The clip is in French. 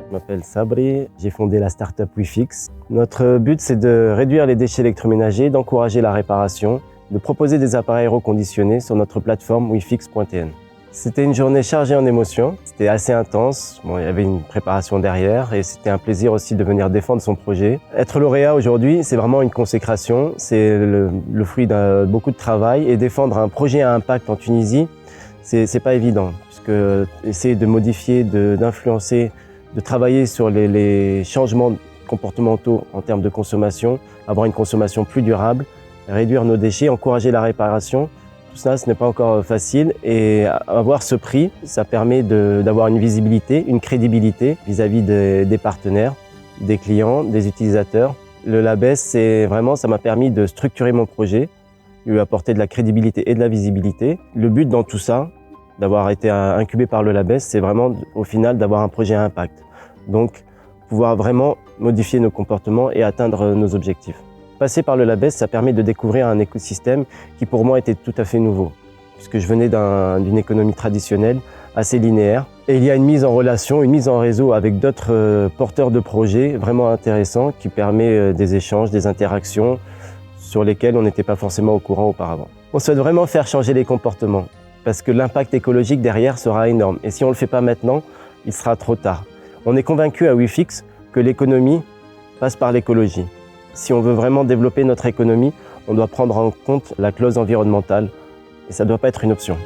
Je m'appelle Sabri, j'ai fondé la start-up WeFix. Notre but, c'est de réduire les déchets électroménagers, d'encourager la réparation, de proposer des appareils reconditionnés sur notre plateforme wefix.tn. C'était une journée chargée en émotions, c'était assez intense, il y avait une préparation derrière et c'était un plaisir aussi de venir défendre son projet. Être lauréat aujourd'hui, c'est vraiment une consécration, c'est le fruit de beaucoup de travail et défendre un projet à impact en Tunisie, c'est pas évident, puisque essayer de modifier, d'influencer, de travailler sur les changements comportementaux en termes de consommation, avoir une consommation plus durable, réduire nos déchets, encourager la réparation. Tout ça, ce n'est pas encore facile et avoir ce prix, ça permet d'avoir une visibilité, une crédibilité vis-à-vis des partenaires, des clients, des utilisateurs. Le Labès, ça m'a permis de structurer mon projet, lui apporter de la crédibilité et de la visibilité. Le but dans tout ça, d'avoir été incubé par le Labès, c'est vraiment au final d'avoir un projet à impact. Donc pouvoir vraiment modifier nos comportements et atteindre nos objectifs. Passer par le Labès, ça permet de découvrir un écosystème qui pour moi était tout à fait nouveau, puisque je venais d'une économie traditionnelle, assez linéaire. Et il y a une mise en relation, une mise en réseau avec d'autres porteurs de projets vraiment intéressants qui permet des échanges, des interactions sur lesquelles on n'était pas forcément au courant auparavant. On souhaite vraiment faire changer les comportements, parce que l'impact écologique derrière sera énorme. Et si on ne le fait pas maintenant, il sera trop tard. On est convaincu à WeFix que l'économie passe par l'écologie. Si on veut vraiment développer notre économie, on doit prendre en compte la clause environnementale et ça ne doit pas être une option.